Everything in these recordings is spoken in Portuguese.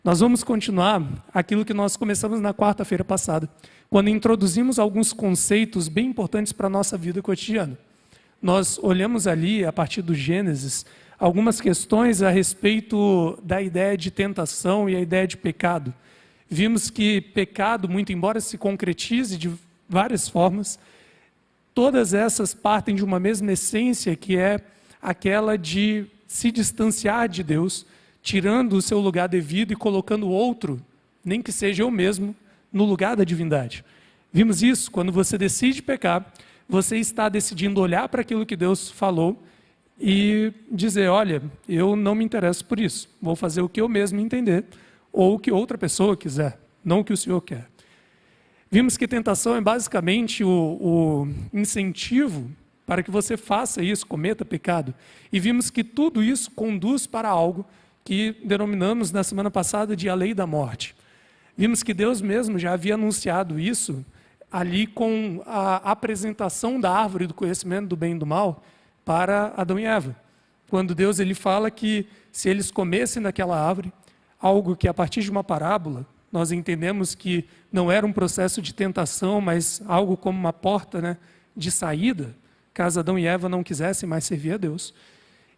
Nós vamos continuar aquilo que nós começamos na quarta-feira passada, quando introduzimos alguns conceitos bem importantes para a nossa vida cotidiana. Nós olhamos ali, a partir do Gênesis, algumas questões a respeito da ideia de tentação e a ideia de pecado. Vimos que pecado, muito embora se concretize de várias formas, todas essas partem de uma mesma essência, que é aquela de se distanciar de Deus, tirando o seu lugar devido e colocando outro, nem que seja eu mesmo, no lugar da divindade. Vimos isso, quando você decide pecar, você está decidindo olhar para aquilo que Deus falou e dizer, olha, eu não me interesso por isso, vou fazer o que eu mesmo entender, ou o que outra pessoa quiser, não o que o Senhor quer. Vimos que tentação é basicamente o incentivo para que você faça isso, cometa pecado. E vimos que tudo isso conduz para algo que denominamos na semana passada de a lei da morte. Vimos que Deus mesmo já havia anunciado isso ali com a apresentação da árvore do conhecimento do bem e do mal para Adão e Eva. Quando Deus ele fala que se eles comessem daquela árvore, algo que a partir de uma parábola, nós entendemos que não era um processo de tentação, mas algo como uma porta, de saída, caso Adão e Eva não quisessem mais servir a Deus,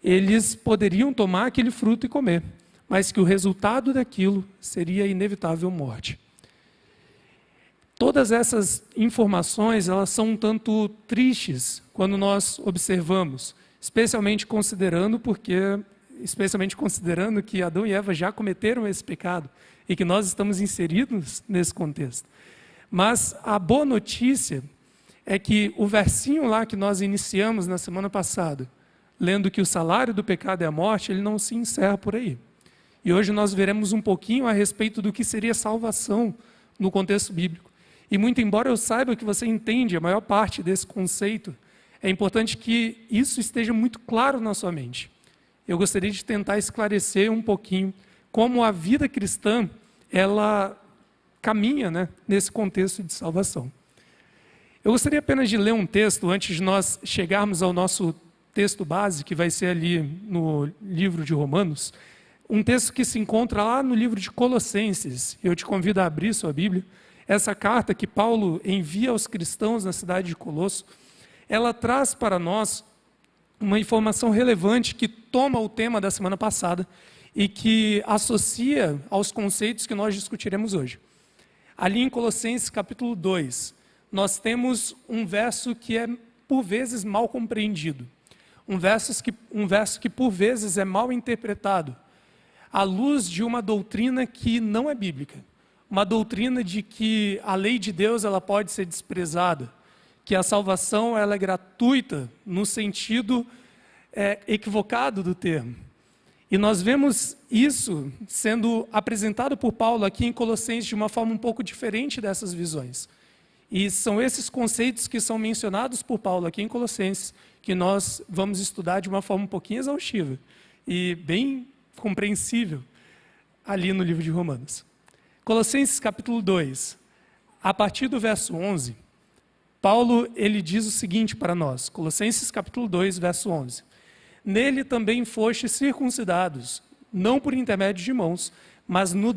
eles poderiam tomar aquele fruto e comer, mas que o resultado daquilo seria a inevitável morte. Todas essas informações, elas são um tanto tristes quando nós observamos, especialmente considerando que Adão e Eva já cometeram esse pecado e que nós estamos inseridos nesse contexto. Mas a boa notícia é que o versinho lá que nós iniciamos na semana passada, lendo que o salário do pecado é a morte, ele não se encerra por aí. E hoje nós veremos um pouquinho a respeito do que seria salvação no contexto bíblico. E muito embora eu saiba que você entende a maior parte desse conceito, é importante que isso esteja muito claro na sua mente. Eu gostaria de tentar esclarecer um pouquinho como a vida cristã, ela caminha, nesse contexto de salvação. Eu gostaria apenas de ler um texto antes de nós chegarmos ao nosso texto base, que vai ser ali no livro de Romanos, um texto que se encontra lá no livro de Colossenses. Eu te convido a abrir sua Bíblia. Essa carta que Paulo envia aos cristãos na cidade de Colosso, ela traz para nós uma informação relevante que toma o tema da semana passada e que associa aos conceitos que nós discutiremos hoje. Ali em Colossenses capítulo 2, nós temos um verso que é por vezes mal compreendido. Um verso que por vezes é mal interpretado, à luz de uma doutrina que não é bíblica. Uma doutrina de que a lei de Deus ela pode ser desprezada, que a salvação ela é gratuita no sentido equivocado do termo. E nós vemos isso sendo apresentado por Paulo aqui em Colossenses de uma forma um pouco diferente dessas visões. E são esses conceitos que são mencionados por Paulo aqui em Colossenses que nós vamos estudar de uma forma um pouquinho exaustiva e bem compreensível ali no livro de Romanos. Colossenses capítulo 2, a partir do verso 11, Paulo ele diz o seguinte para nós, Colossenses capítulo 2, verso 11. Nele também fostes circuncidados, não por intermédio de mãos, mas no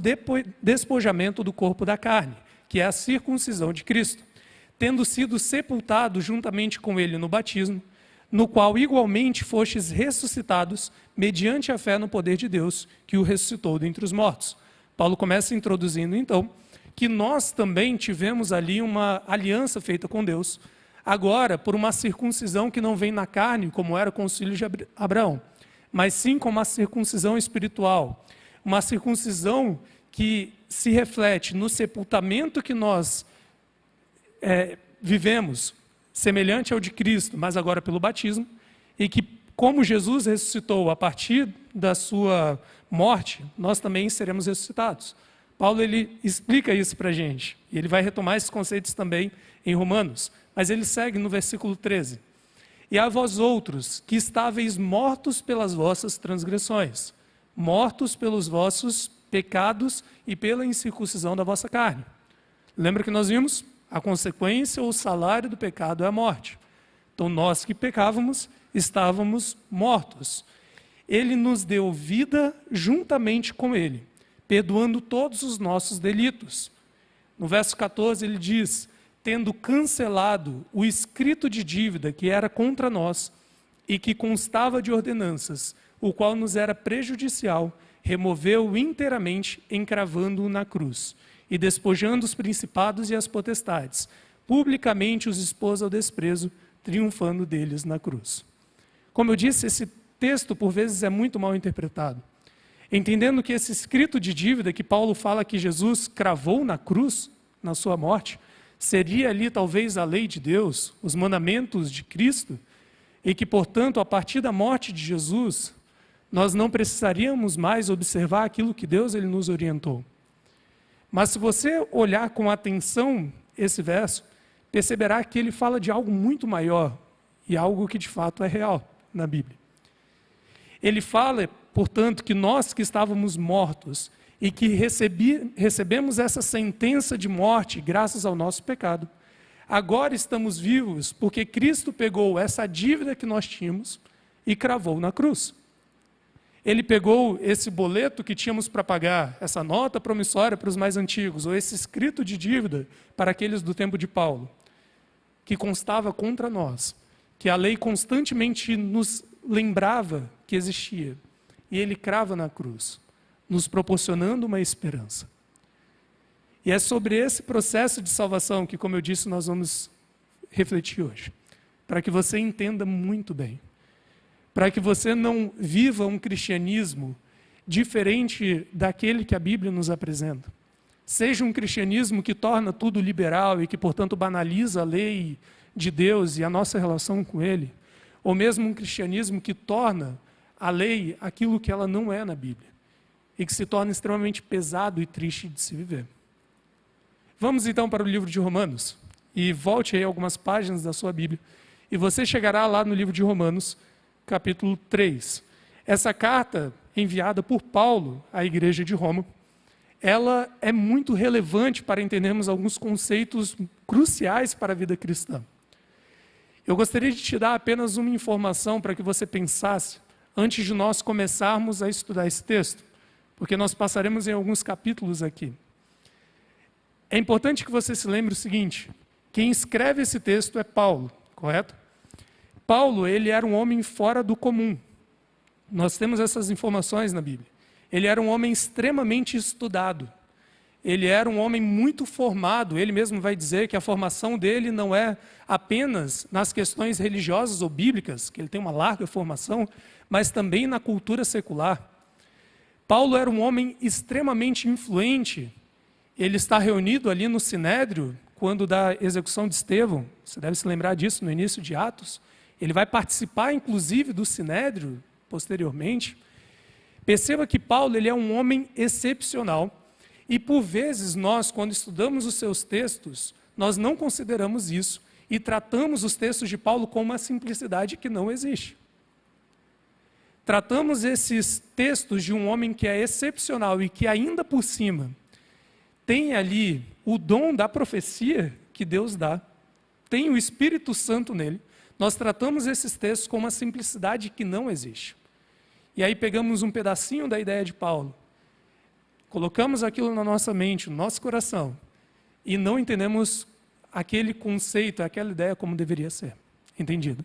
despojamento do corpo da carne, que é a circuncisão de Cristo, tendo sido sepultados juntamente com ele no batismo, no qual igualmente fostes ressuscitados mediante a fé no poder de Deus, que o ressuscitou dentre os mortos. Paulo começa introduzindo, então, que nós também tivemos ali uma aliança feita com Deus, agora por uma circuncisão que não vem na carne, como era com os filhos de Abraão, mas sim com uma circuncisão espiritual, uma circuncisão que se reflete no sepultamento que nós vivemos, semelhante ao de Cristo, mas agora pelo batismo, e que, como Jesus ressuscitou a partir da sua morte, nós também seremos ressuscitados. Paulo ele explica isso para a gente, e ele vai retomar esses conceitos também em Romanos, mas ele segue no versículo 13. E a vós outros, que estáveis mortos pelas vossas transgressões, mortos pelos vossos pecados e pela incircuncisão da vossa carne. Lembra que nós vimos? A consequência ou o salário do pecado é a morte. Então nós que pecávamos, estávamos mortos. Ele nos deu vida juntamente com ele, perdoando todos os nossos delitos. No verso 14 ele diz, tendo cancelado o escrito de dívida que era contra nós e que constava de ordenanças, o qual nos era prejudicial, removeu inteiramente, encravando-o na cruz, e despojando os principados e as potestades, publicamente os expôs ao desprezo, triunfando deles na cruz. Como eu disse, esse texto por vezes é muito mal interpretado. Entendendo que esse escrito de dívida que Paulo fala que Jesus cravou na cruz, na sua morte, seria ali talvez a lei de Deus, os mandamentos de Cristo, e que, portanto, a partir da morte de Jesus, nós não precisaríamos mais observar aquilo que Deus ele nos orientou. Mas se você olhar com atenção esse verso, perceberá que ele fala de algo muito maior e algo que de fato é real na Bíblia. Ele fala, portanto, que nós que estávamos mortos e que recebemos essa sentença de morte graças ao nosso pecado, agora estamos vivos porque Cristo pegou essa dívida que nós tínhamos e cravou na cruz. Ele pegou esse boleto que tínhamos para pagar, essa nota promissória para os mais antigos, ou esse escrito de dívida para aqueles do tempo de Paulo, que constava contra nós, que a lei constantemente nos lembrava que existia, e ele crava na cruz, nos proporcionando uma esperança. E é sobre esse processo de salvação que, como eu disse, nós vamos refletir hoje, para que você entenda muito bem, para que você não viva um cristianismo diferente daquele que a Bíblia nos apresenta. Seja um cristianismo que torna tudo liberal e que, portanto, banaliza a lei de Deus e a nossa relação com Ele, ou mesmo um cristianismo que torna a lei aquilo que ela não é na Bíblia e que se torna extremamente pesado e triste de se viver. Vamos então para o livro de Romanos e volte aí algumas páginas da sua Bíblia e você chegará lá no livro de Romanos, capítulo 3. Essa carta enviada por Paulo à igreja de Roma, ela é muito relevante para entendermos alguns conceitos cruciais para a vida cristã. Eu gostaria de te dar apenas uma informação para que você pensasse antes de nós começarmos a estudar esse texto, porque nós passaremos em alguns capítulos aqui. É importante que você se lembre o seguinte, quem escreve esse texto é Paulo, correto? Paulo, ele era um homem fora do comum. Nós temos essas informações na Bíblia. Ele era um homem extremamente estudado. Ele era um homem muito formado. Ele mesmo vai dizer que a formação dele não é apenas nas questões religiosas ou bíblicas, que ele tem uma larga formação, mas também na cultura secular. Paulo era um homem extremamente influente. Ele está reunido ali no Sinédrio, quando da execução de Estevão. Você deve se lembrar disso no início de Atos. Ele vai participar, inclusive, do Sinédrio, posteriormente. Perceba que Paulo ele é um homem excepcional. E, por vezes, nós, quando estudamos os seus textos, nós não consideramos isso e tratamos os textos de Paulo com uma simplicidade que não existe. Tratamos esses textos de um homem que é excepcional e que, ainda por cima, tem ali o dom da profecia que Deus dá, tem o Espírito Santo nele. Nós tratamos esses textos com uma simplicidade que não existe. E aí pegamos um pedacinho da ideia de Paulo, colocamos aquilo na nossa mente, no nosso coração, e não entendemos aquele conceito, aquela ideia como deveria ser. Entendido?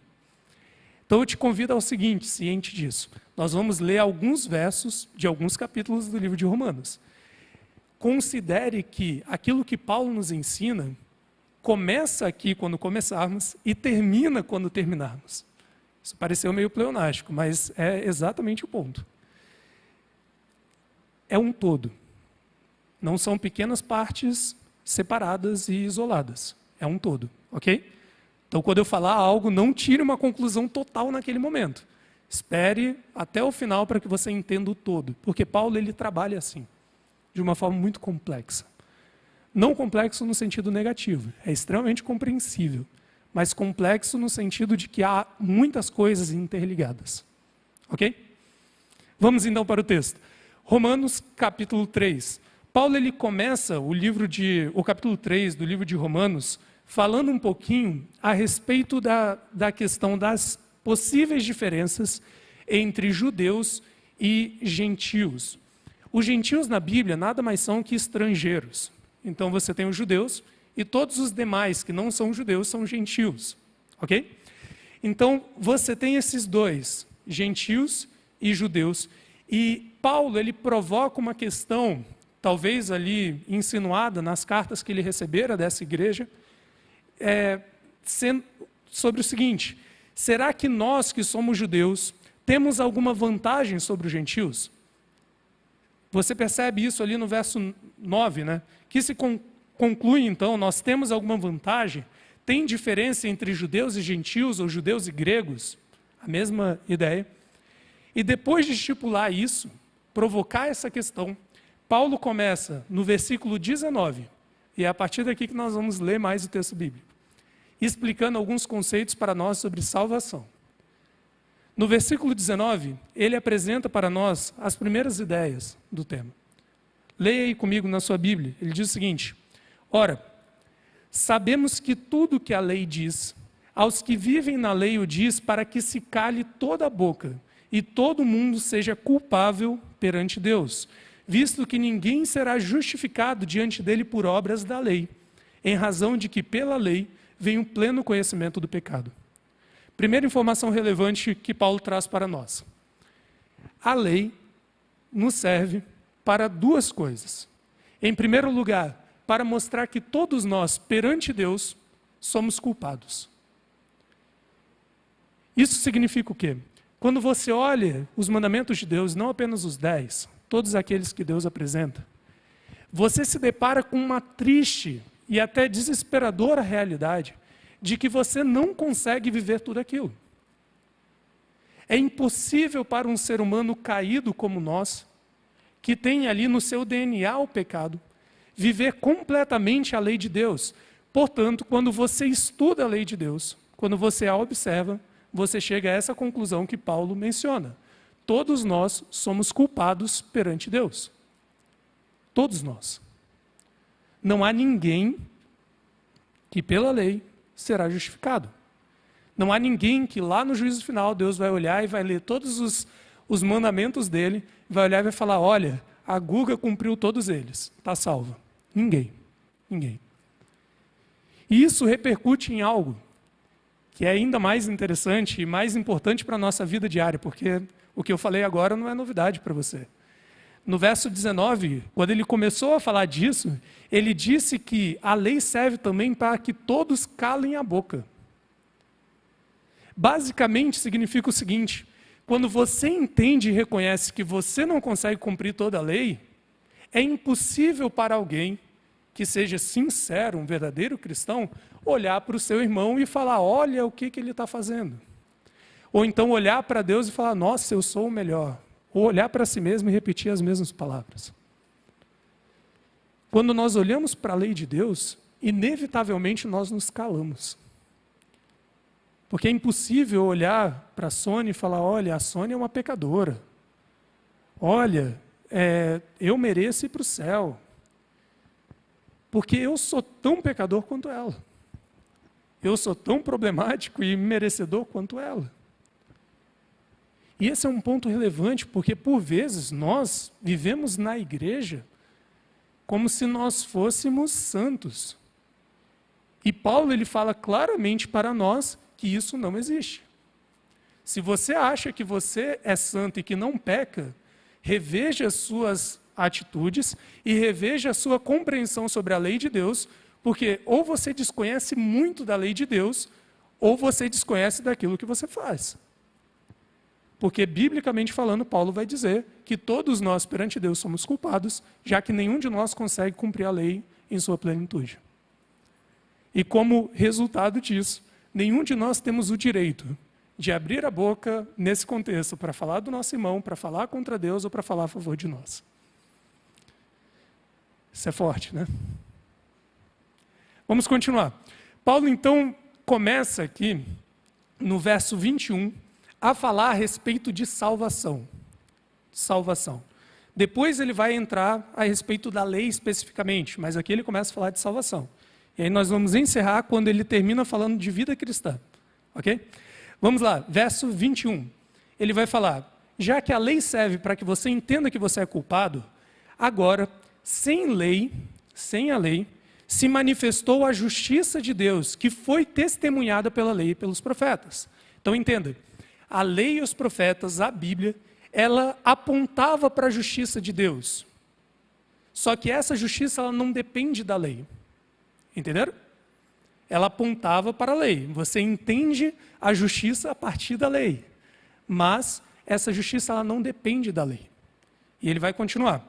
Então eu te convido ao seguinte, ciente disso. Nós vamos ler alguns versos de alguns capítulos do livro de Romanos. Considere que aquilo que Paulo nos ensina começa aqui quando começarmos e termina quando terminarmos. Isso pareceu meio pleonástico, mas é exatamente o ponto. É um todo. Não são pequenas partes separadas e isoladas. É um todo, ok? Então, quando eu falar algo, não tire uma conclusão total naquele momento. Espere até o final para que você entenda o todo. Porque Paulo ele trabalha assim, de uma forma muito complexa. Não complexo no sentido negativo, é extremamente compreensível, mas complexo no sentido de que há muitas coisas interligadas. Ok? Vamos então para o texto. Romanos capítulo 3. Paulo ele começa o capítulo 3 do livro de Romanos falando um pouquinho a respeito da questão das possíveis diferenças entre judeus e gentios. Os gentios na Bíblia nada mais são que estrangeiros. Então você tem os judeus e todos os demais que não são judeus são gentios, ok? Então você tem esses dois, gentios e judeus. E Paulo, ele provoca uma questão, talvez ali insinuada nas cartas que ele recebera dessa igreja, sobre o seguinte: será que nós que somos judeus temos alguma vantagem sobre os gentios? Você percebe isso ali no verso 9, né? Que se conclui então, nós temos alguma vantagem? Tem diferença entre judeus e gentios ou judeus e gregos? A mesma ideia. E depois de estipular isso, provocar essa questão, Paulo começa no versículo 19, e é a partir daqui que nós vamos ler mais o texto bíblico, explicando alguns conceitos para nós sobre salvação. No versículo 19, ele apresenta para nós as primeiras ideias do tema. Leia aí comigo na sua Bíblia. Ele diz o seguinte: ora, sabemos que tudo que a lei diz, aos que vivem na lei o diz para que se cale toda a boca e todo mundo seja culpável perante Deus, visto que ninguém será justificado diante dele por obras da lei, em razão de que pela lei vem o pleno conhecimento do pecado. Primeira informação relevante que Paulo traz para nós. A lei nos serve para duas coisas. Em primeiro lugar, para mostrar que todos nós, perante Deus, somos culpados. Isso significa o quê? Quando você olha os mandamentos de Deus, não apenas os 10, todos aqueles que Deus apresenta, você se depara com uma triste e até desesperadora realidade de que você não consegue viver tudo aquilo. É impossível para um ser humano caído como nós, que tem ali no seu DNA o pecado, viver completamente a lei de Deus. Portanto, quando você estuda a lei de Deus, quando você a observa, você chega a essa conclusão que Paulo menciona. Todos nós somos culpados perante Deus. Todos nós. Não há ninguém que pela lei será justificado. Não há ninguém que lá no juízo final Deus vai olhar e vai ler todos os mandamentos dele, vai olhar e vai falar: olha, a Guga cumpriu todos eles, está salva. Ninguém. Ninguém. E isso repercute em algo que é ainda mais interessante e mais importante para a nossa vida diária, porque o que eu falei agora não é novidade para você. No verso 19, quando ele começou a falar disso, ele disse que a lei serve também para que todos calem a boca. Basicamente significa o seguinte: quando você entende e reconhece que você não consegue cumprir toda a lei, é impossível para alguém que seja sincero, um verdadeiro cristão, olhar para o seu irmão e falar: olha o que ele está fazendo. Ou então olhar para Deus e falar: nossa, eu sou o melhor. Ou olhar para si mesmo e repetir as mesmas palavras. Quando nós olhamos para a lei de Deus, inevitavelmente nós nos calamos. Porque é impossível olhar para a Sônia e falar: olha, a Sônia é uma pecadora. Olha, eu mereço ir para o céu. Porque eu sou tão pecador quanto ela. Eu sou tão problemático e merecedor quanto ela. E esse é um ponto relevante, porque por vezes nós vivemos na igreja como se nós fôssemos santos. E Paulo ele fala claramente para nós que isso não existe. Se você acha que você é santo e que não peca, reveja as suas atitudes e reveja a sua compreensão sobre a lei de Deus, porque ou você desconhece muito da lei de Deus, ou você desconhece daquilo que você faz. Porque, biblicamente falando, Paulo vai dizer que todos nós perante Deus somos culpados, já que nenhum de nós consegue cumprir a lei em sua plenitude. E como resultado disso, nenhum de nós temos o direito de abrir a boca nesse contexto para falar do nosso irmão, para falar contra Deus ou para falar a favor de nós. Isso é forte, né? Vamos continuar. Paulo, então, começa aqui, no verso 21, a falar a respeito de salvação. Salvação. Depois ele vai entrar a respeito da lei especificamente, mas aqui ele começa a falar de salvação. E aí nós vamos encerrar quando ele termina falando de vida cristã. Ok? Vamos lá, verso 21. Ele vai falar: já que a lei serve para que você entenda que você é culpado, Agora, sem a lei, se manifestou a justiça de Deus, que foi testemunhada pela lei e pelos profetas. Então entenda, a lei e os profetas, a Bíblia, ela apontava para a justiça de Deus. Só que essa justiça ela não depende da lei. Entenderam? Ela apontava para a lei. Você entende a justiça a partir da lei. Mas essa justiça ela não depende da lei. E ele vai continuar.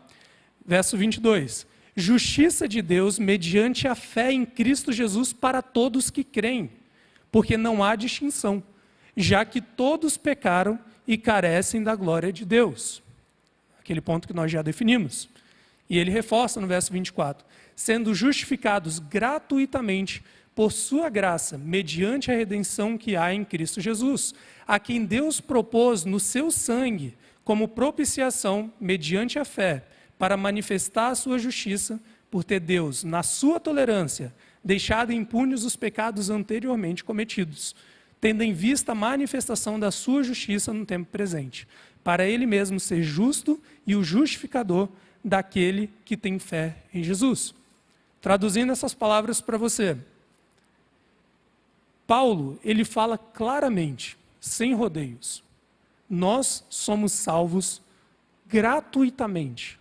Verso 22. Justiça de Deus mediante a fé em Cristo Jesus para todos que creem, porque não há distinção, já que todos pecaram e carecem da glória de Deus. Aquele ponto que nós já definimos. E ele reforça no verso 24, sendo justificados gratuitamente por sua graça, mediante a redenção que há em Cristo Jesus, a quem Deus propôs no seu sangue, como propiciação, mediante a fé, para manifestar a sua justiça, por ter Deus, na sua tolerância, deixado impunes os pecados anteriormente cometidos, tendo em vista a manifestação da sua justiça no tempo presente, para ele mesmo ser justo e o justificador daquele que tem fé em Jesus. Traduzindo essas palavras para você, Paulo, ele fala claramente, sem rodeios, nós somos salvos gratuitamente,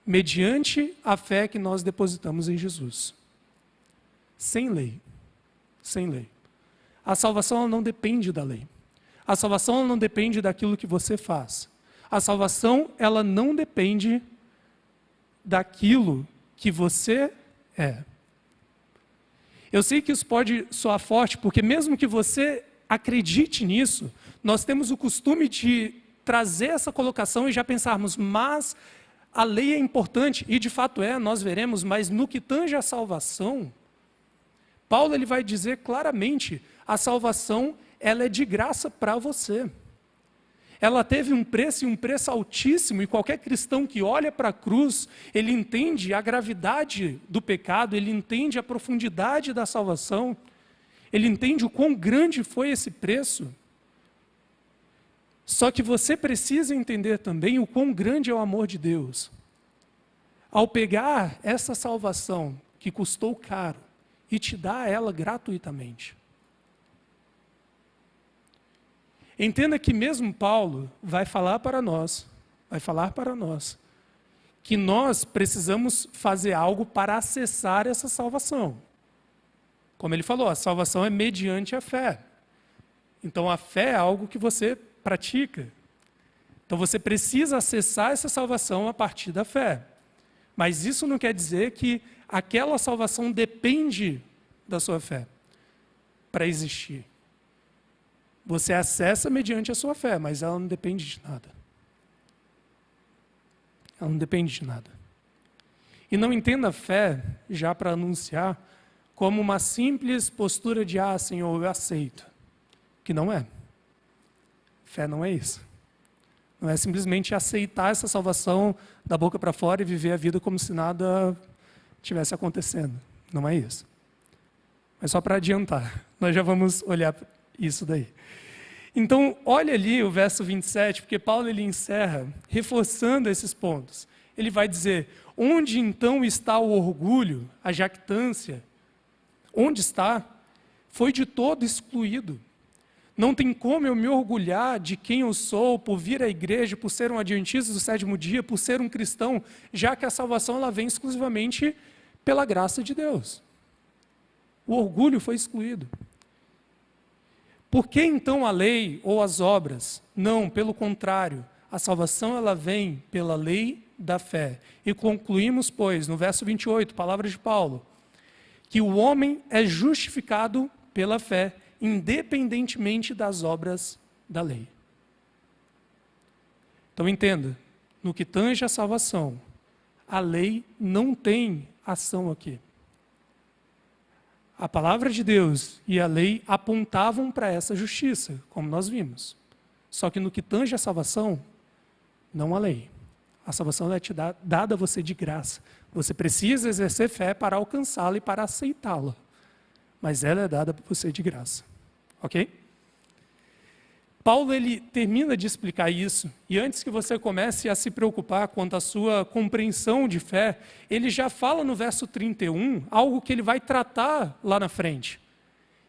mediante a fé que nós depositamos em Jesus. Sem lei. Sem lei. A salvação ela não depende da lei. A salvação ela não depende daquilo que você faz. A salvação ela não depende daquilo que você é. Eu sei que isso pode soar forte, porque mesmo que você acredite nisso, nós temos o costume de trazer essa colocação e já pensarmos, mas a lei é importante, e de fato é, nós veremos, mas no que tange a salvação, Paulo ele vai dizer claramente, a salvação ela é de graça para você. Ela teve um preço e um preço altíssimo, e qualquer cristão que olha para a cruz, ele entende a gravidade do pecado, ele entende a profundidade da salvação, ele entende o quão grande foi esse preço. Só que você precisa entender também o quão grande é o amor de Deus. Ao pegar essa salvação que custou caro e te dar ela gratuitamente. Entenda que mesmo Paulo vai falar para nós, que nós precisamos fazer algo para acessar essa salvação. Como ele falou, a salvação é mediante a fé. Então a fé é algo que você pratica. Então você precisa acessar essa salvação a partir da fé. Mas isso não quer dizer que aquela salvação depende da sua fé para existir. Você acessa mediante a sua fé, mas ela não depende de nada. Ela não depende de nada. E não entenda a fé, já para anunciar, como uma simples postura de Senhor, eu aceito. Que não é. Fé não é isso. Não é simplesmente aceitar essa salvação da boca para fora e viver a vida como se nada tivesse acontecendo. Não é isso. Mas só para adiantar, nós já vamos olhar isso daí. Então, olha ali o verso 27, porque Paulo ele encerra reforçando esses pontos. Ele vai dizer, onde então está o orgulho, a jactância? Onde está? Foi de todo excluído. Não tem como eu me orgulhar de quem eu sou, por vir à igreja, por ser um adventista do sétimo dia, por ser um cristão, já que a salvação ela vem exclusivamente pela graça de Deus. O orgulho foi excluído. Por que então a lei ou as obras? Não, pelo contrário, a salvação ela vem pela lei da fé. E concluímos, pois, no verso 28, palavras de Paulo, que o homem é justificado pela fé, independentemente das obras da lei. Então entenda, no que tange a salvação, a lei não tem ação aqui. A palavra de Deus e a lei apontavam para essa justiça, como nós vimos. Só que no que tange a salvação, não a lei. A salvação é dada a você de graça. Você precisa exercer fé para alcançá-la e para aceitá-la. Mas ela é dada para você de graça. Ok? Paulo ele termina de explicar isso, e antes que você comece a se preocupar quanto à sua compreensão de fé, ele já fala no verso 31 algo que ele vai tratar lá na frente.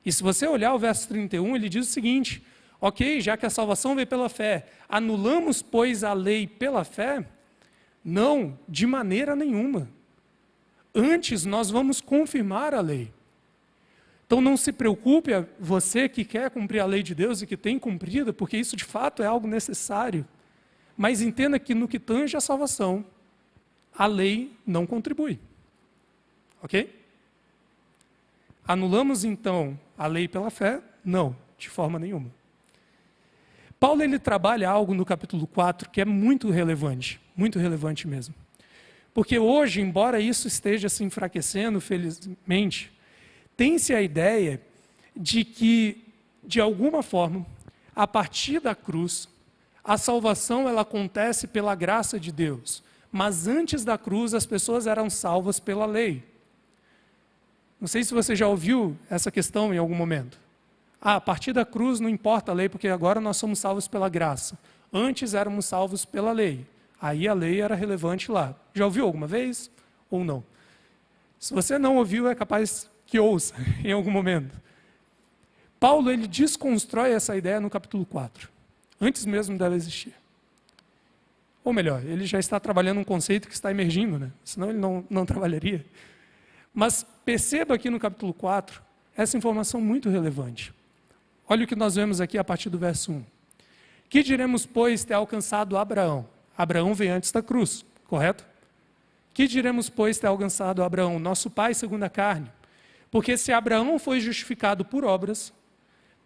E se você olhar o verso 31, ele diz o seguinte: ok, já que a salvação veio pela fé, anulamos, pois, a lei pela fé? Não, de maneira nenhuma. Antes, nós vamos confirmar a lei. Então não se preocupe, você que quer cumprir a lei de Deus e que tem cumprido, porque isso de fato é algo necessário. Mas entenda que no que tange a salvação, a lei não contribui. Ok? Anulamos então a lei pela fé? Não, de forma nenhuma. Paulo ele trabalha algo no capítulo 4 que é muito relevante mesmo. Porque hoje, embora isso esteja se enfraquecendo, felizmente, tem-se a ideia de que, de alguma forma, a partir da cruz, a salvação ela acontece pela graça de Deus. Mas antes da cruz, as pessoas eram salvas pela lei. Não sei se você já ouviu essa questão em algum momento. A partir da cruz não importa a lei, porque agora nós somos salvos pela graça. Antes éramos salvos pela lei. Aí a lei era relevante lá. Já ouviu alguma vez ou não? Se você não ouviu, é capaz que ouça em algum momento. Paulo ele desconstrói essa ideia no capítulo 4, antes mesmo dela existir. Ou melhor, ele já está trabalhando um conceito que está emergindo, né? Senão ele não trabalharia. Mas perceba aqui no capítulo 4, essa informação muito relevante. Olha o que nós vemos aqui a partir do verso 1. Que diremos, pois, ter alcançado Abraão? Abraão veio antes da cruz, correto? Que diremos, pois, ter alcançado Abraão, nosso pai segundo a carne? Porque se Abraão foi justificado por obras,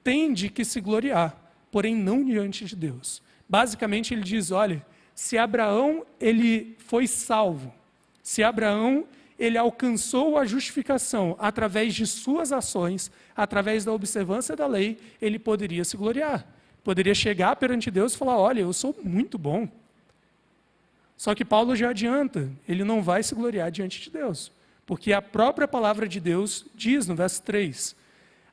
tem de que se gloriar, porém não diante de Deus. Basicamente ele diz, olha, se Abraão ele foi salvo, se Abraão ele alcançou a justificação através de suas ações, através da observância da lei, ele poderia se gloriar. Poderia chegar perante Deus e falar, olha, eu sou muito bom. Só que Paulo já adianta, ele não vai se gloriar diante de Deus. Porque a própria palavra de Deus diz no verso 3,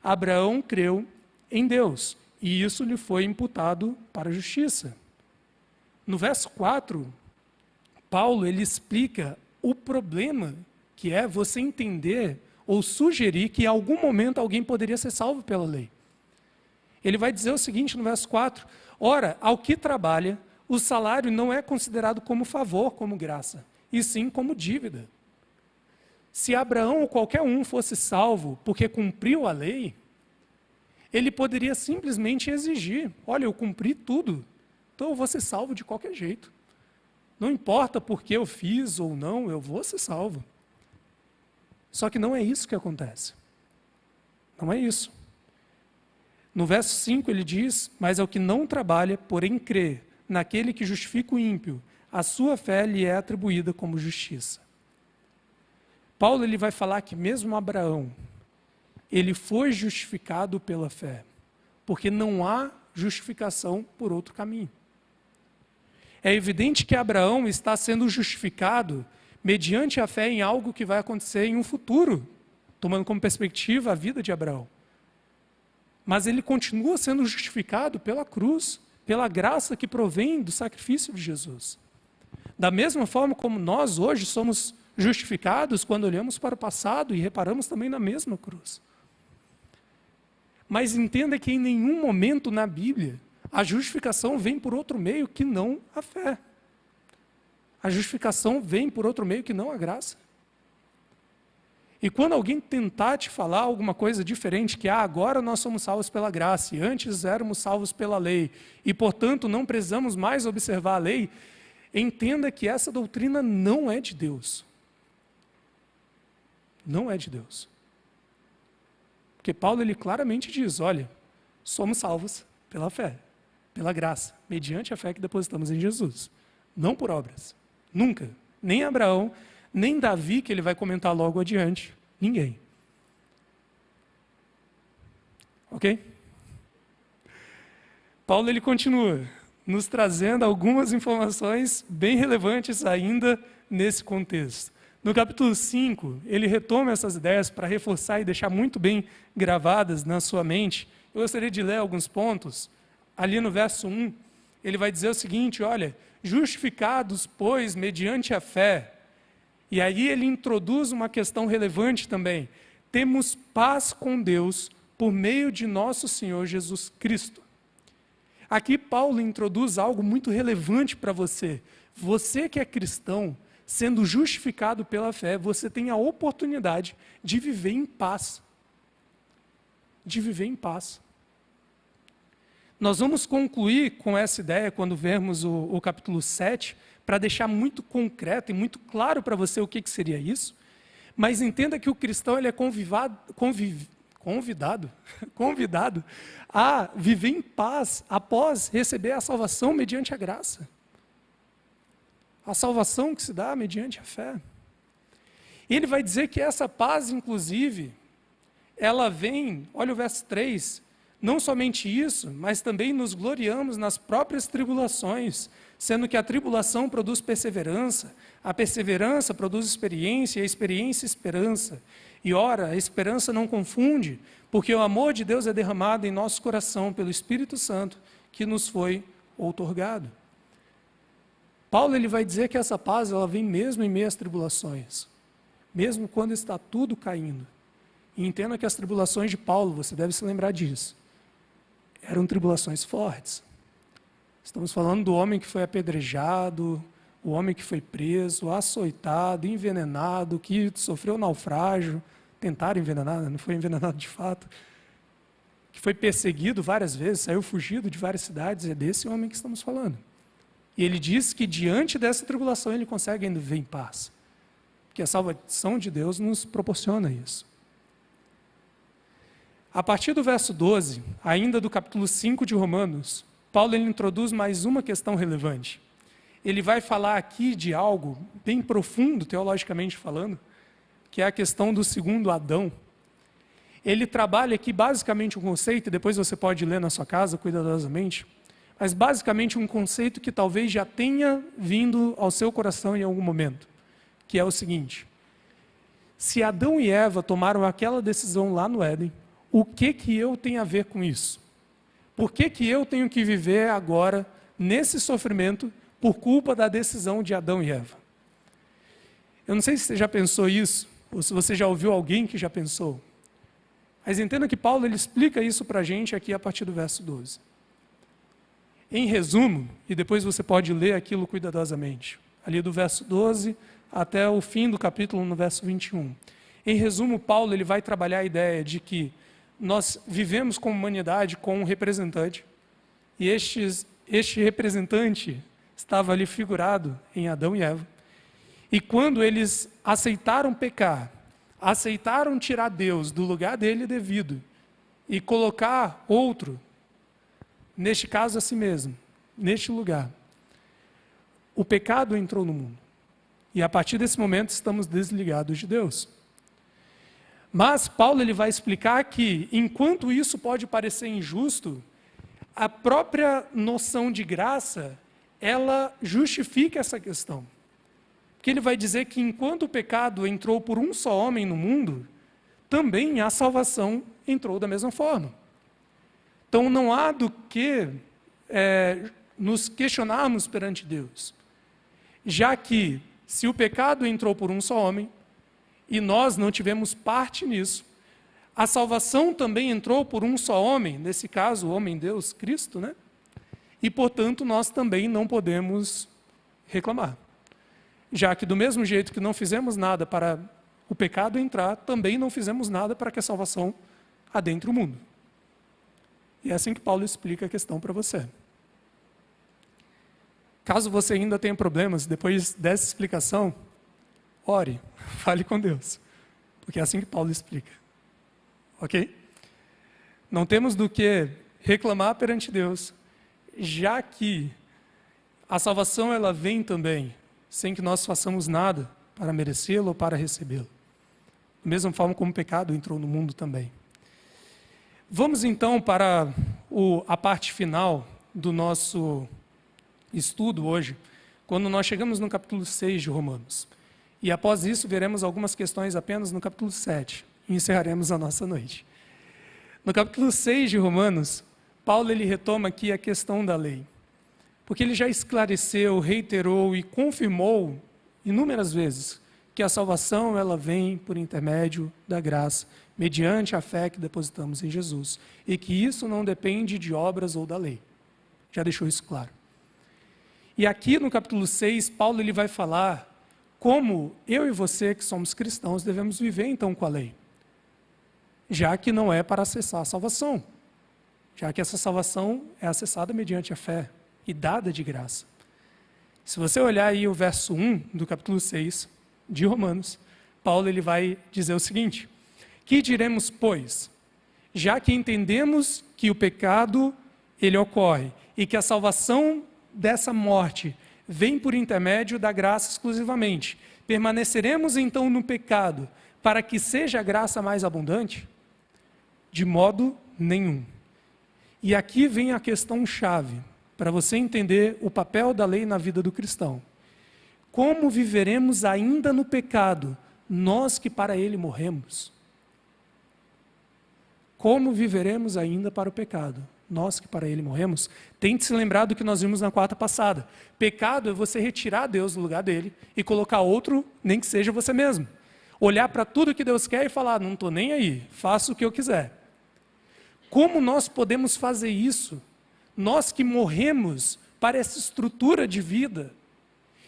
Abraão creu em Deus, e isso lhe foi imputado para a justiça. No verso 4, Paulo ele explica o problema que é você entender ou sugerir que em algum momento alguém poderia ser salvo pela lei. Ele vai dizer o seguinte no verso 4, ora, ao que trabalha, o salário não é considerado como favor, como graça, e sim como dívida. Se Abraão ou qualquer um fosse salvo porque cumpriu a lei, ele poderia simplesmente exigir, olha, eu cumpri tudo, então eu vou ser salvo de qualquer jeito. Não importa porque eu fiz ou não, eu vou ser salvo. Só que não é isso que acontece. Não é isso. No verso 5 ele diz, mas ao que não trabalha, porém crê naquele que justifica o ímpio, a sua fé lhe é atribuída como justiça. Paulo ele vai falar que mesmo Abraão, ele foi justificado pela fé, porque não há justificação por outro caminho. É evidente que Abraão está sendo justificado mediante a fé em algo que vai acontecer em um futuro, tomando como perspectiva a vida de Abraão. Mas ele continua sendo justificado pela cruz, pela graça que provém do sacrifício de Jesus. Da mesma forma como nós hoje somos justificados quando olhamos para o passado e reparamos também na mesma cruz. Mas entenda que em nenhum momento na Bíblia a justificação vem por outro meio que não a fé. A justificação vem por outro meio que não a graça. E quando alguém tentar te falar alguma coisa diferente, que agora nós somos salvos pela graça, e antes éramos salvos pela lei, e portanto não precisamos mais observar a lei, entenda que essa doutrina não é de Deus. Não é de Deus. Porque Paulo ele claramente diz, olha, somos salvos pela fé, pela graça, mediante a fé que depositamos em Jesus. Não por obras. Nunca. Nem Abraão, nem Davi, que ele vai comentar logo adiante. Ninguém. Ok? Paulo ele continua nos trazendo algumas informações bem relevantes ainda nesse contexto. No capítulo 5, ele retoma essas ideias para reforçar e deixar muito bem gravadas na sua mente. Eu gostaria de ler alguns pontos, ali no verso 1, ele vai dizer o seguinte, olha, justificados, pois, mediante a fé. E aí ele introduz uma questão relevante também. Temos paz com Deus por meio de nosso Senhor Jesus Cristo. Aqui Paulo introduz algo muito relevante para você. Você que é cristão, sendo justificado pela fé, você tem a oportunidade de viver em paz. De viver em paz. Nós vamos concluir com essa ideia quando vermos o capítulo 7, para deixar muito concreto e muito claro para você o que seria isso. Mas entenda que o cristão ele é convidado a viver em paz após receber a salvação mediante a graça. A salvação que se dá mediante a fé. E ele vai dizer que essa paz, inclusive, ela vem, olha o verso 3, não somente isso, mas também nos gloriamos nas próprias tribulações, sendo que a tribulação produz perseverança, a perseverança produz experiência, e a experiência esperança. E ora, a esperança não confunde, porque o amor de Deus é derramado em nosso coração pelo Espírito Santo, que nos foi outorgado. Paulo ele vai dizer que essa paz ela vem mesmo em meio às tribulações, mesmo quando está tudo caindo. E entenda que as tribulações de Paulo, você deve se lembrar disso, eram tribulações fortes. Estamos falando do homem que foi apedrejado, o homem que foi preso, açoitado, envenenado, que sofreu naufrágio, tentaram envenenar, não foi envenenado de fato, que foi perseguido várias vezes, saiu fugido de várias cidades, é desse homem que estamos falando. E ele diz que diante dessa tribulação ele consegue ainda viver em paz, porque a salvação de Deus nos proporciona isso. A partir do verso 12, ainda do capítulo 5 de Romanos, Paulo ele introduz mais uma questão relevante. Ele vai falar aqui de algo bem profundo, teologicamente falando, que é a questão do segundo Adão. Ele trabalha aqui basicamente um conceito, e depois você pode ler na sua casa cuidadosamente, mas basicamente um conceito que talvez já tenha vindo ao seu coração em algum momento, que é o seguinte: se Adão e Eva tomaram aquela decisão lá no Éden, o que eu tenho a ver com isso? Por que eu tenho que viver agora nesse sofrimento por culpa da decisão de Adão e Eva? Eu não sei se você já pensou isso, ou se você já ouviu alguém que já pensou. Mas entenda que Paulo ele explica isso para a gente aqui a partir do verso 12. Em resumo, e depois você pode ler aquilo cuidadosamente, ali do verso 12 até o fim do capítulo, no verso 21. Em resumo, Paulo ele vai trabalhar a ideia de que nós vivemos como humanidade com um representante, e este representante estava ali figurado em Adão e Eva. E quando eles aceitaram pecar, aceitaram tirar Deus do lugar dele devido e colocar outro, neste caso a si mesmo, neste lugar, o pecado entrou no mundo. E a partir desse momento estamos desligados de Deus. Mas Paulo ele vai explicar que, enquanto isso pode parecer injusto, a própria noção de graça, ela justifica essa questão. Porque ele vai dizer que enquanto o pecado entrou por um só homem no mundo, também a salvação entrou da mesma forma. Então não há do que nos questionarmos perante Deus, já que se o pecado entrou por um só homem, e nós não tivemos parte nisso, a salvação também entrou por um só homem, nesse caso o homem Deus, Cristo, né? E portanto nós também não podemos reclamar. Já que do mesmo jeito que não fizemos nada para o pecado entrar, também não fizemos nada para que a salvação adentre o mundo. E é assim que Paulo explica a questão para você. Caso você ainda tenha problemas, depois dessa explicação, ore, fale com Deus, porque é assim que Paulo explica. Ok? Não temos do que reclamar perante Deus, já que a salvação ela vem também, sem que nós façamos nada para merecê-lo ou para recebê-lo. Da mesma forma como o pecado entrou no mundo também. Vamos então para a parte final do nosso estudo hoje, quando nós chegamos no capítulo 6 de Romanos. E após isso, veremos algumas questões apenas no capítulo 7. E encerraremos a nossa noite. No capítulo 6 de Romanos, Paulo ele retoma aqui a questão da lei, porque ele já esclareceu, reiterou e confirmou inúmeras vezes que a salvação ela vem por intermédio da graça, mediante a fé que depositamos em Jesus, e que isso não depende de obras ou da lei. Já deixou isso claro. E aqui no capítulo 6, Paulo ele vai falar como eu e você que somos cristãos devemos viver então com a lei, já que não é para acessar a salvação, já que essa salvação é acessada mediante a fé e dada de graça. Se você olhar aí o verso 1 do capítulo 6 de Romanos, Paulo ele vai dizer o seguinte: que diremos, pois, já que entendemos que o pecado ele ocorre e que a salvação dessa morte vem por intermédio da graça exclusivamente, permaneceremos então no pecado para que seja a graça mais abundante? De modo nenhum. E aqui vem a questão chave, para você entender o papel da lei na vida do cristão. Como viveremos ainda no pecado, nós que para ele morremos? Como viveremos ainda para o pecado, nós que para ele morremos? Tente se lembrar do que nós vimos na quarta passada. Pecado é você retirar Deus do lugar dele e colocar outro, nem que seja você mesmo. Olhar para tudo que Deus quer e falar, não estou nem aí, faço o que eu quiser. Como nós podemos fazer isso? Nós que morremos para essa estrutura de vida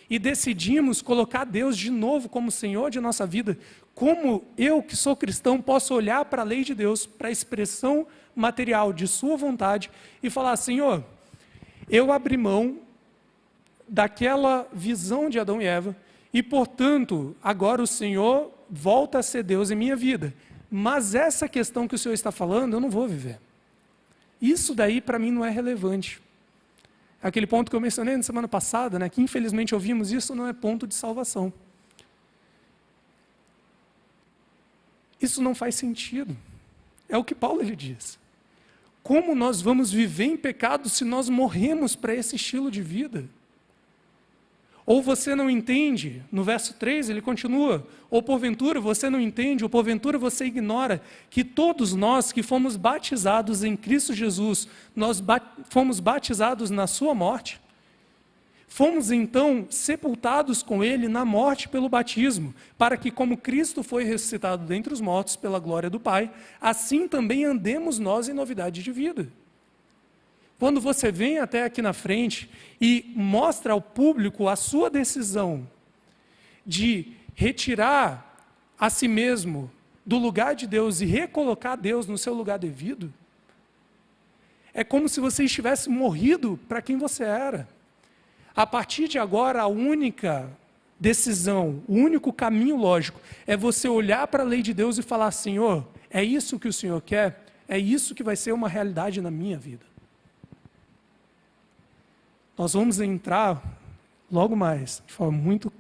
e decidimos colocar Deus de novo como Senhor de nossa vida, como eu que sou cristão posso olhar para a lei de Deus, para a expressão material de sua vontade e falar, Senhor, eu abri mão daquela visão de Adão e Eva e, portanto, agora o Senhor volta a ser Deus em minha vida. Mas essa questão que o Senhor está falando, eu não vou viver. Isso daí para mim não é relevante. Aquele ponto que eu mencionei na semana passada, né, que infelizmente ouvimos, isso não é ponto de salvação. Isso não faz sentido. É o que Paulo ele diz. Como nós vamos viver em pecado se nós morremos para esse estilo de vida? Ou você não entende, no verso 3 ele continua, ou porventura você não entende, ou porventura você ignora, que todos nós que fomos batizados em Cristo Jesus, nós fomos batizados na sua morte, fomos então sepultados com ele na morte pelo batismo, para que como Cristo foi ressuscitado dentre os mortos pela glória do Pai, assim também andemos nós em novidade de vida. Quando você vem até aqui na frente e mostra ao público a sua decisão de retirar a si mesmo do lugar de Deus e recolocar Deus no seu lugar devido, é como se você estivesse morrido para quem você era. A partir de agora, a única decisão, o único caminho lógico é você olhar para a lei de Deus e falar, Senhor, é isso que o Senhor quer? É isso que vai ser uma realidade na minha vida. Nós vamos entrar logo mais, de forma muito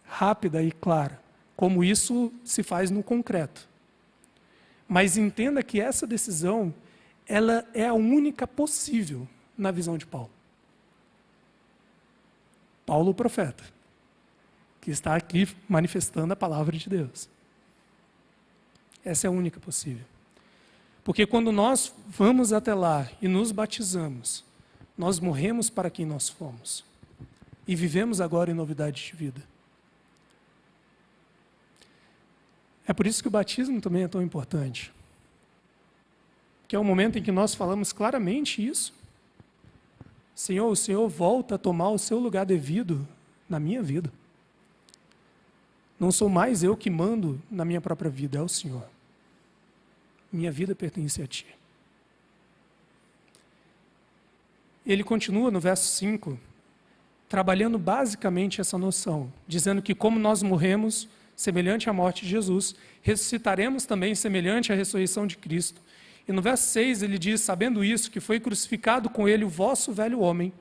rápida e clara, como isso se faz no concreto. Mas entenda que essa decisão, ela é a única possível na visão de Paulo. Paulo, o profeta, que está aqui manifestando a palavra de Deus. Essa é a única possível. Porque quando nós vamos até lá e nos batizamos, nós morremos para quem nós fomos. E vivemos agora em novidade de vida. É por isso que o batismo também é tão importante. Que é o momento em que nós falamos claramente isso. Senhor, o Senhor volta a tomar o seu lugar devido na minha vida. Não sou mais eu que mando na minha própria vida, é o Senhor. Minha vida pertence a Ti. Ele continua no verso 5, trabalhando basicamente essa noção, dizendo que como nós morremos, semelhante à morte de Jesus, ressuscitaremos também semelhante à ressurreição de Cristo. E no verso 6 ele diz, sabendo isso, que foi crucificado com ele o vosso velho homem,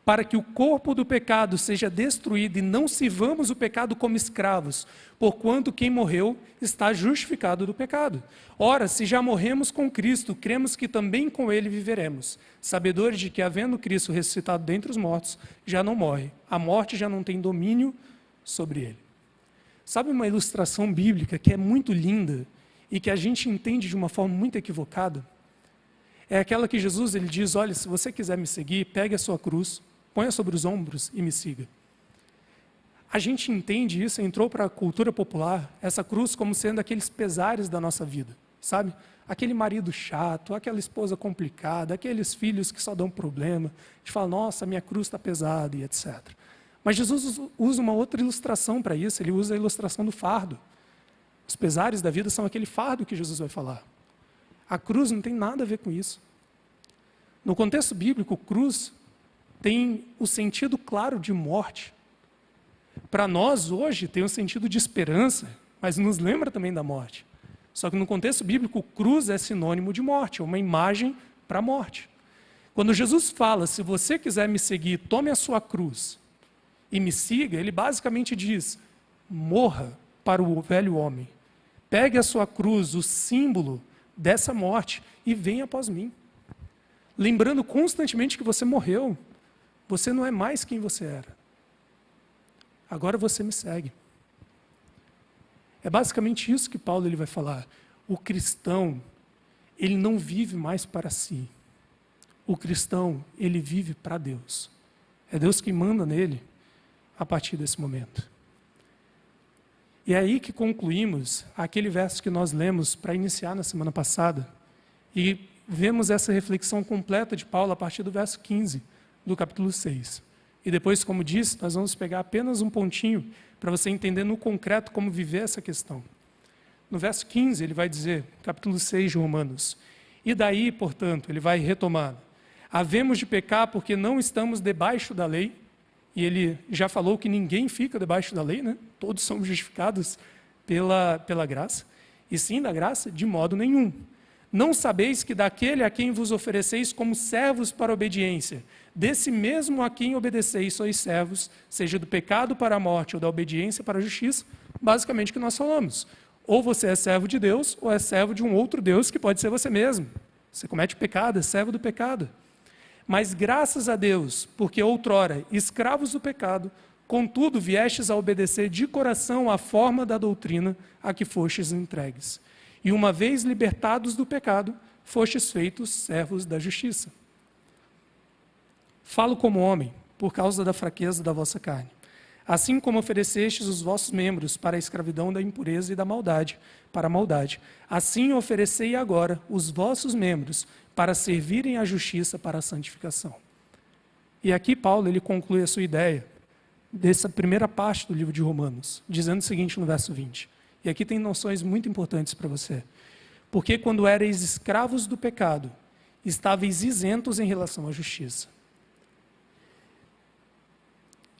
para que o corpo do pecado seja destruído e não sirvamos o pecado como escravos, porquanto quem morreu está justificado do pecado. Ora, se já morremos com Cristo, cremos que também com ele viveremos, sabedores de que, havendo Cristo ressuscitado dentre os mortos, já não morre, a morte já não tem domínio sobre ele. Sabe uma ilustração bíblica que é muito linda e que a gente entende de uma forma muito equivocada? É aquela que Jesus ele diz, olha, se você quiser me seguir, pegue a sua cruz, ponha sobre os ombros e me siga. A gente entende isso, entrou para a cultura popular, essa cruz como sendo aqueles pesares da nossa vida, sabe? Aquele marido chato, aquela esposa complicada, aqueles filhos que só dão problema. A gente fala, nossa, minha cruz está pesada e etc. Mas Jesus usa uma outra ilustração para isso, ele usa a ilustração do fardo. Os pesares da vida são aquele fardo que Jesus vai falar. A cruz não tem nada a ver com isso. No contexto bíblico, cruz tem o sentido claro de morte. Para nós, hoje, tem o sentido de esperança, mas nos lembra também da morte. Só que no contexto bíblico, cruz é sinônimo de morte, é uma imagem para a morte. Quando Jesus fala, se você quiser me seguir, tome a sua cruz e me siga, ele basicamente diz, morra para o velho homem. Pegue a sua cruz, o símbolo dessa morte, e venha após mim. Lembrando constantemente que você morreu. Você não é mais quem você era. Agora você me segue. É basicamente isso que Paulo ele vai falar. O cristão, ele não vive mais para si. O cristão, ele vive para Deus. É Deus que manda nele a partir desse momento. E é aí que concluímos aquele verso que nós lemos para iniciar na semana passada. E vemos essa reflexão completa de Paulo a partir do verso 15 do capítulo 6. E depois, como disse, nós vamos pegar apenas um pontinho para você entender no concreto como viver essa questão. No verso 15, ele vai dizer, capítulo 6 de Romanos, e daí, portanto, ele vai retomar, havemos de pecar porque não estamos debaixo da lei, e ele já falou que ninguém fica debaixo da lei, né? Todos somos justificados pela graça, e sim da graça, de modo nenhum. Não sabeis que daquele a quem vos ofereceis como servos para a obediência, desse mesmo a quem obedeceis sois servos, seja do pecado para a morte ou da obediência para a justiça, basicamente o que nós falamos. Ou você é servo de Deus, ou é servo de um outro Deus, que pode ser você mesmo. Você comete pecado, é servo do pecado. Mas graças a Deus, porque outrora, escravos do pecado, contudo viestes a obedecer de coração à forma da doutrina a que fostes entregues. E uma vez libertados do pecado, fostes feitos servos da justiça. Falo como homem, por causa da fraqueza da vossa carne. Assim como oferecestes os vossos membros para a escravidão da impureza e da maldade, para a maldade, assim oferecei agora os vossos membros para servirem à justiça para a santificação. E aqui Paulo ele conclui a sua ideia dessa primeira parte do livro de Romanos, dizendo o seguinte no verso 20. E aqui tem noções muito importantes para você. Porque quando erais escravos do pecado, estáveis isentos em relação à justiça.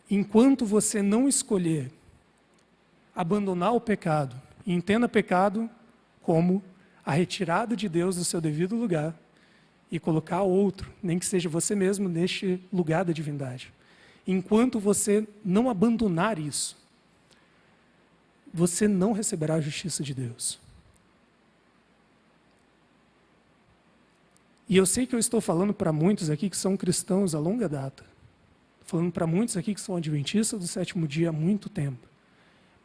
Enquanto você não escolher abandonar o pecado, e entenda pecado como a retirada de Deus do seu devido lugar e colocar outro, nem que seja você mesmo, neste lugar da divindade. Enquanto você não abandonar isso, você não receberá a justiça de Deus. E eu sei que eu estou falando para muitos aqui que são cristãos a longa data. Falando para muitos aqui que são adventistas do sétimo dia há muito tempo,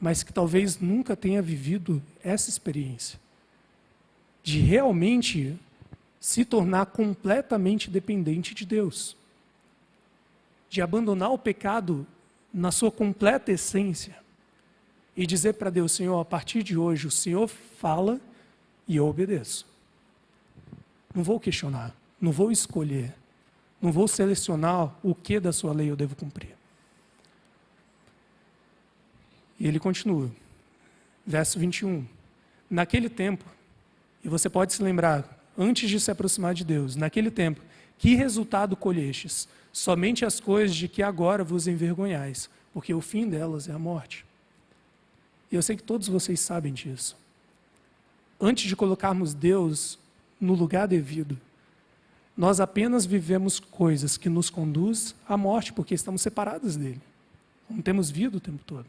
mas que talvez nunca tenha vivido essa experiência de realmente se tornar completamente dependente de Deus, de abandonar o pecado na sua completa essência e dizer para Deus, Senhor, a partir de hoje o Senhor fala e eu obedeço. Não vou questionar, não vou escolher. Não vou selecionar o que da sua lei eu devo cumprir. E ele continua. Verso 21. Naquele tempo, e você pode se lembrar, antes de se aproximar de Deus, naquele tempo, que resultado colhestes? Somente as coisas de que agora vos envergonhais, porque o fim delas é a morte. E eu sei que todos vocês sabem disso. Antes de colocarmos Deus no lugar devido, nós apenas vivemos coisas que nos conduzem à morte, porque estamos separados dele. Não temos vida o tempo todo.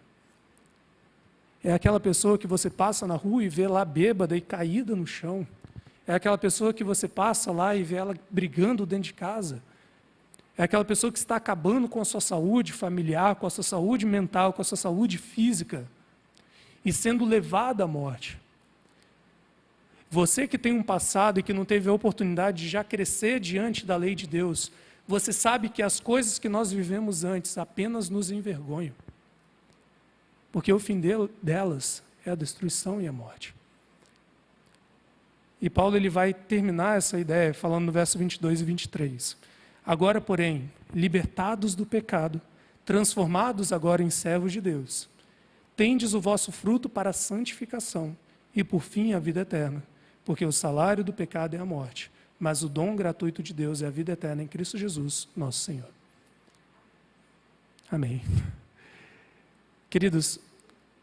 É aquela pessoa que você passa na rua e vê lá bêbada e caída no chão. É aquela pessoa que você passa lá e vê ela brigando dentro de casa. É aquela pessoa que está acabando com a sua saúde familiar, com a sua saúde mental, com a sua saúde física, e sendo levada à morte. Você que tem um passado e que não teve a oportunidade de já crescer diante da lei de Deus, você sabe que as coisas que nós vivemos antes apenas nos envergonham. Porque o fim delas é a destruição e a morte. E Paulo ele vai terminar essa ideia falando no verso 22 e 23. Agora, porém, libertados do pecado, transformados agora em servos de Deus, tendes o vosso fruto para a santificação e, por fim, a vida eterna. Porque o salário do pecado é a morte, mas o dom gratuito de Deus é a vida eterna em Cristo Jesus, nosso Senhor. Amém. Queridos,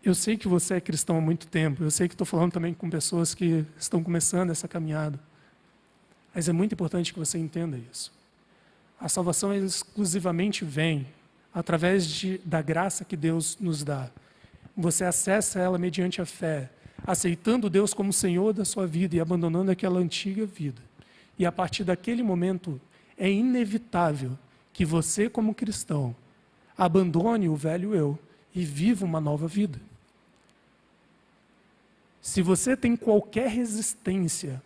eu sei que você é cristão há muito tempo, eu sei que estou falando também com pessoas que estão começando essa caminhada, mas é muito importante que você entenda isso. A salvação exclusivamente vem através da graça que Deus nos dá. Você acessa ela mediante a fé, aceitando Deus como Senhor da sua vida e abandonando aquela antiga vida. E a partir daquele momento, é inevitável que você, como cristão, abandone o velho eu e viva uma nova vida. Se você tem qualquer resistência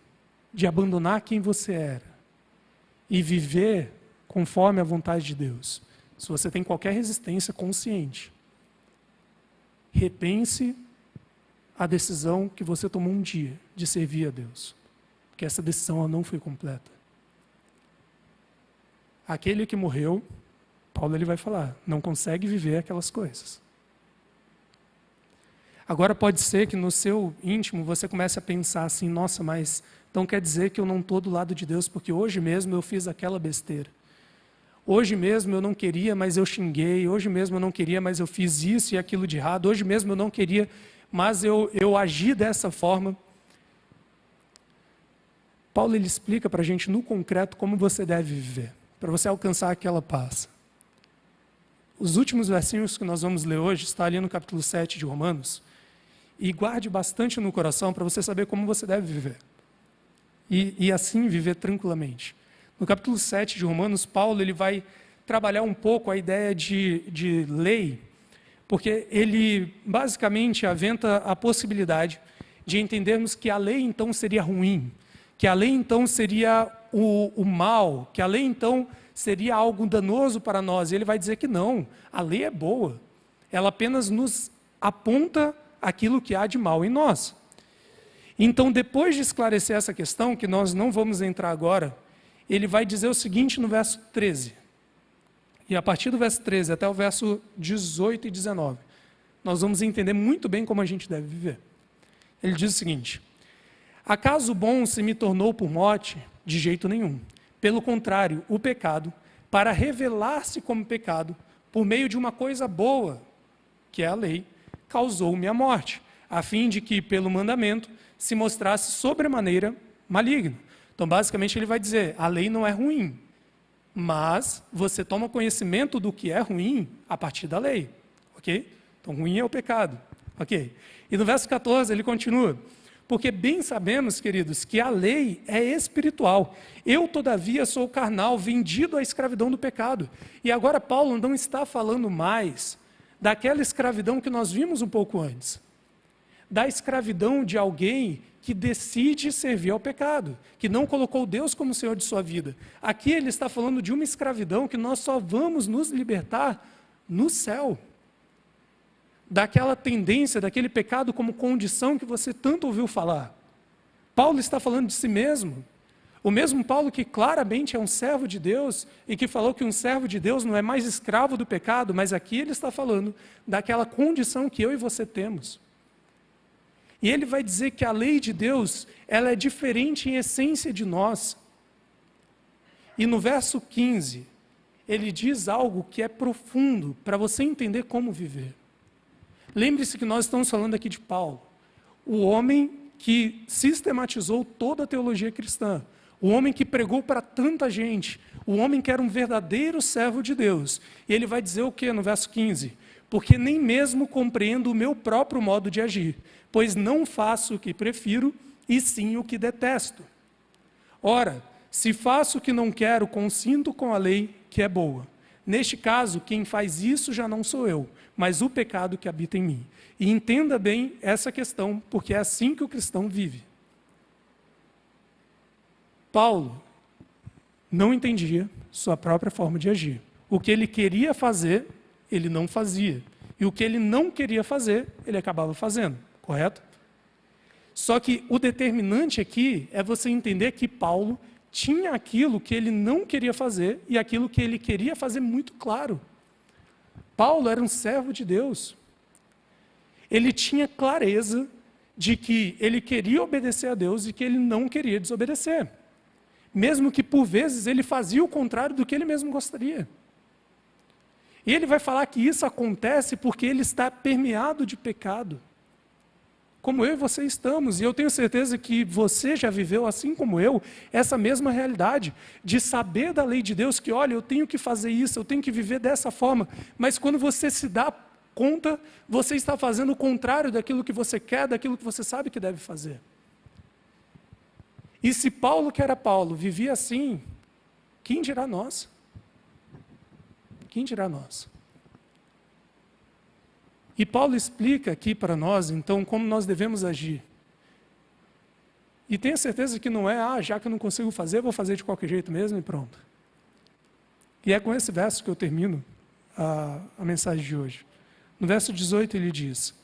de abandonar quem você era e viver conforme a vontade de Deus, se você tem qualquer resistência consciente, repense a decisão que você tomou um dia de servir a Deus, porque essa decisão ela não foi completa. Aquele que morreu, Paulo ele vai falar, não consegue viver aquelas coisas. Agora pode ser que no seu íntimo você comece a pensar assim, nossa, mas então quer dizer que eu não estou do lado de Deus, porque hoje mesmo eu fiz aquela besteira. Hoje mesmo eu não queria, mas eu xinguei. Hoje mesmo eu não queria, mas eu fiz isso e aquilo de errado. Hoje mesmo eu não queria, mas eu agi dessa forma. Paulo ele explica para a gente no concreto como você deve viver, para você alcançar aquela paz. Os últimos versículos que nós vamos ler hoje está ali no capítulo 7 de Romanos. E guarde bastante no coração para você saber como você deve viver. E assim viver tranquilamente. No capítulo 7 de Romanos, Paulo ele vai trabalhar um pouco a ideia de lei, porque ele basicamente aventa a possibilidade de entendermos que a lei então seria ruim, que a lei então seria o mal, que a lei então seria algo danoso para nós. E ele vai dizer que não, a lei é boa, ela apenas nos aponta aquilo que há de mal em nós. Então, depois de esclarecer essa questão, que nós não vamos entrar agora, ele vai dizer o seguinte no verso 13. E a partir do verso 13 até o verso 18 e 19, nós vamos entender muito bem como a gente deve viver. Ele diz o seguinte: acaso o bom se me tornou por morte? De jeito nenhum. Pelo contrário, o pecado, para revelar-se como pecado, por meio de uma coisa boa, que é a lei, causou-me a morte, a fim de que, pelo mandamento, se mostrasse sobremaneira maligno. Então, basicamente, ele vai dizer, a lei não é ruim, mas você toma conhecimento do que é ruim a partir da lei, ok? Então, ruim é o pecado, ok? E no verso 14, ele continua, porque bem sabemos, queridos, que a lei é espiritual. Eu, todavia, sou carnal, vendido à escravidão do pecado. E agora Paulo não está falando mais daquela escravidão que nós vimos um pouco antes, da escravidão de alguém que decide servir ao pecado, que não colocou Deus como Senhor de sua vida. Aqui ele está falando de uma escravidão que nós só vamos nos libertar no céu. Daquela tendência, daquele pecado como condição que você tanto ouviu falar. Paulo está falando de si mesmo. O mesmo Paulo que claramente é um servo de Deus e que falou que um servo de Deus não é mais escravo do pecado, mas aqui ele está falando daquela condição que eu e você temos. E ele vai dizer que a lei de Deus, ela é diferente em essência de nós. E no verso 15, ele diz algo que é profundo para você entender como viver. Lembre-se que nós estamos falando aqui de Paulo, o homem que sistematizou toda a teologia cristã, o homem que pregou para tanta gente, o homem que era um verdadeiro servo de Deus. E ele vai dizer o que no verso 15? Porque nem mesmo compreendo o meu próprio modo de agir, pois não faço o que prefiro, e sim o que detesto. Ora, se faço o que não quero, consinto com a lei que é boa. Neste caso, quem faz isso já não sou eu, mas o pecado que habita em mim. E entenda bem essa questão, porque é assim que o cristão vive. Paulo não entendia sua própria forma de agir. O que ele queria fazer, ele não fazia. E o que ele não queria fazer, ele acabava fazendo, correto? Só que o determinante aqui é você entender que Paulo tinha aquilo que ele não queria fazer e aquilo que ele queria fazer muito claro. Paulo era um servo de Deus. Ele tinha clareza de que ele queria obedecer a Deus e que ele não queria desobedecer. Mesmo que, por vezes, ele fazia o contrário do que ele mesmo gostaria. E ele vai falar que isso acontece porque ele está permeado de pecado. Como eu e você estamos, e eu tenho certeza que você já viveu, assim como eu, essa mesma realidade, de saber da lei de Deus, que olha, eu tenho que fazer isso, eu tenho que viver dessa forma, mas quando você se dá conta, você está fazendo o contrário daquilo que você quer, daquilo que você sabe que deve fazer. E se Paulo, que era Paulo, vivia assim, quem dirá nós? Quem dirá nós? E Paulo explica aqui para nós, então, como nós devemos agir. E tenha certeza que não é, já que eu não consigo fazer, vou fazer de qualquer jeito mesmo e pronto. E é com esse verso que eu termino a mensagem de hoje. No verso 18 ele diz: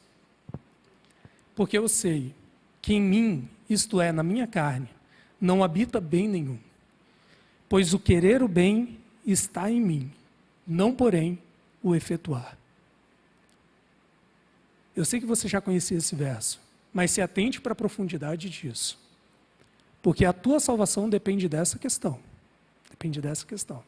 porque eu sei que em mim, isto é, na minha carne, não habita bem nenhum, pois o querer o bem está em mim, não porém o efetuar. Eu sei que você já conhecia esse verso, mas se atente para a profundidade disso. Porque a tua salvação depende dessa questão. Depende dessa questão.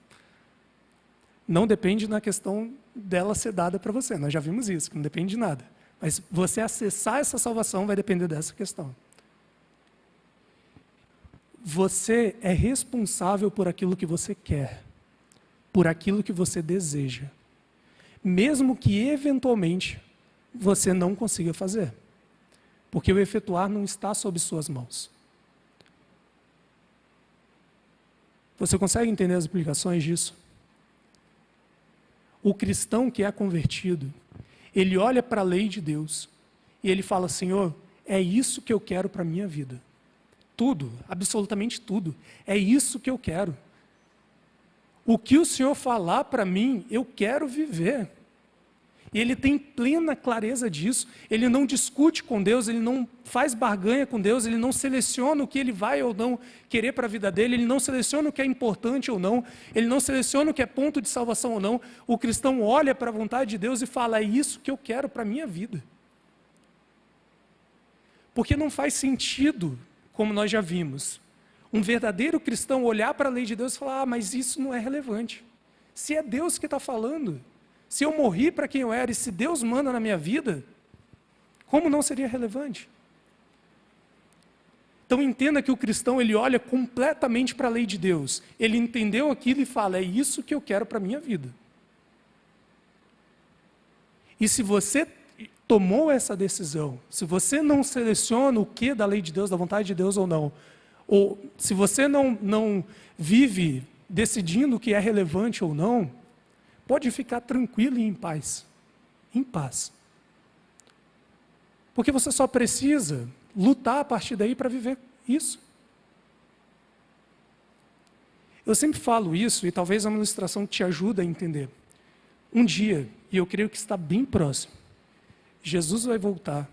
Não depende na questão dela ser dada para você. Nós já vimos isso, que não depende de nada. Mas você acessar essa salvação vai depender dessa questão. Você é responsável por aquilo que você quer, por aquilo que você deseja. Mesmo que eventualmente você não consiga fazer. Porque o efetuar não está sob suas mãos. Você consegue entender as implicações disso? O cristão que é convertido, ele olha para a lei de Deus e ele fala: Senhor, é isso que eu quero para a minha vida. Tudo, absolutamente tudo. É isso que eu quero. O que o Senhor falar para mim, eu quero viver. E ele tem plena clareza disso. Ele não discute com Deus, ele não faz barganha com Deus, ele não seleciona o que ele vai ou não querer para a vida dele, ele não seleciona o que é importante ou não, ele não seleciona o que é ponto de salvação ou não. O cristão olha para a vontade de Deus e fala: é isso que eu quero para a minha vida. Porque não faz sentido, como nós já vimos, um verdadeiro cristão olhar para a lei de Deus e falar: mas isso não é relevante. Se é Deus que está falando, se eu morri para quem eu era e se Deus manda na minha vida, como não seria relevante? Então entenda que o cristão, ele olha completamente para a lei de Deus. Ele entendeu aquilo e fala: é isso que eu quero para a minha vida. E se você tomou essa decisão, se você não seleciona o que da lei de Deus, da vontade de Deus ou não, ou se você não vive decidindo o que é relevante ou não, pode ficar tranquilo e em paz. Em paz. Porque você só precisa lutar a partir daí para viver isso. Eu sempre falo isso, e talvez a ilustração te ajude a entender. Um dia, e eu creio que está bem próximo, Jesus vai voltar.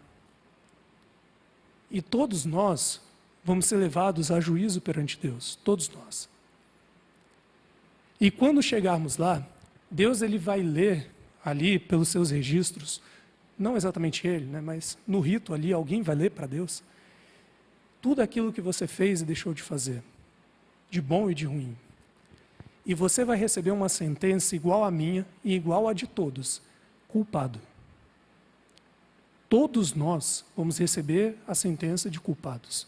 E todos nós vamos ser levados a juízo perante Deus. Todos nós. E quando chegarmos lá, Deus, ele vai ler ali pelos seus registros, não exatamente ele, mas no rito ali, alguém vai ler para Deus tudo aquilo que você fez e deixou de fazer, de bom e de ruim. E você vai receber uma sentença igual à minha e igual à de todos: culpado. Todos nós vamos receber a sentença de culpados.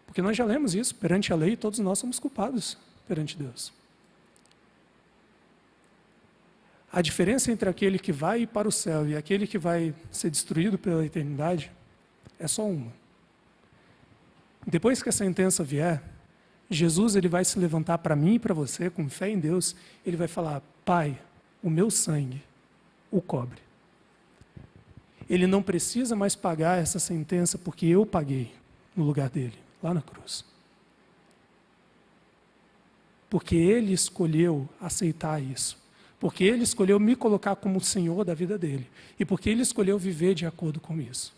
Porque nós já lemos isso, perante a lei, todos nós somos culpados perante Deus. A diferença entre aquele que vai para o céu e aquele que vai ser destruído pela eternidade é só uma. Depois que a sentença vier, Jesus, ele vai se levantar para mim e para você, com fé em Deus, ele vai falar: Pai, o meu sangue o cobre. Ele não precisa mais pagar essa sentença porque eu paguei no lugar dele, lá na cruz. porque Ele escolheu aceitar isso. Porque Ele escolheu me colocar como o Senhor da vida dele. E porque Ele escolheu viver de acordo com isso.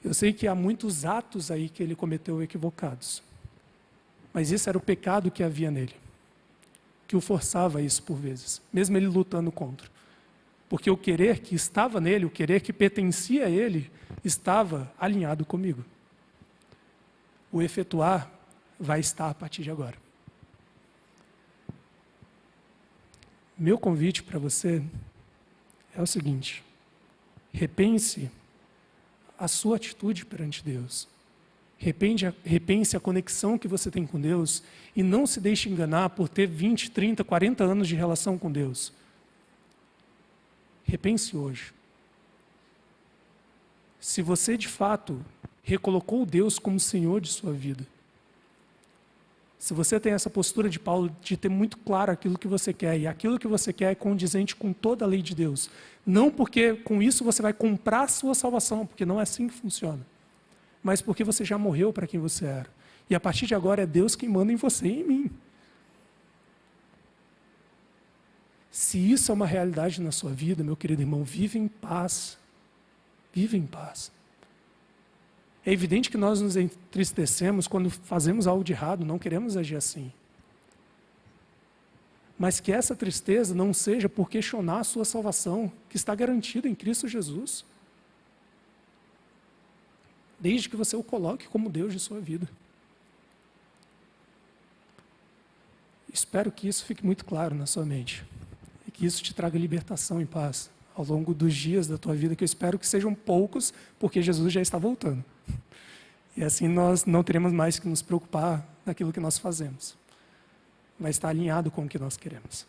Eu sei que há muitos atos aí que Ele cometeu equivocados. Mas esse era o pecado que havia nele. Que o forçava a isso por vezes. Mesmo Ele lutando contra. Porque o querer que estava nele, o querer que pertencia a Ele, estava alinhado comigo. O efetuar vai estar a partir de agora. Meu convite para você é o seguinte: repense a sua atitude perante Deus. Repense a conexão que você tem com Deus e não se deixe enganar por ter 20, 30, 40 anos de relação com Deus. Repense hoje. Se você de fato recolocou Deus como Senhor de sua vida, se você tem essa postura de Paulo de ter muito claro aquilo que você quer, e aquilo que você quer é condizente com toda a lei de Deus, não porque com isso você vai comprar a sua salvação, porque não é assim que funciona, mas porque você já morreu para quem você era. E a partir de agora é Deus quem manda em você e em mim. Se isso é uma realidade na sua vida, meu querido irmão, vive em paz. Vive em paz. É evidente que nós nos entristecemos quando fazemos algo de errado, não queremos agir assim. Mas que essa tristeza não seja por questionar a sua salvação, que está garantida em Cristo Jesus. Desde que você o coloque como Deus de sua vida. Espero que isso fique muito claro na sua mente. E que isso te traga libertação e paz ao longo dos dias da tua vida, que eu espero que sejam poucos, porque Jesus já está voltando. E assim nós não teremos mais que nos preocupar naquilo que nós fazemos. Vai estar alinhado com o que nós queremos.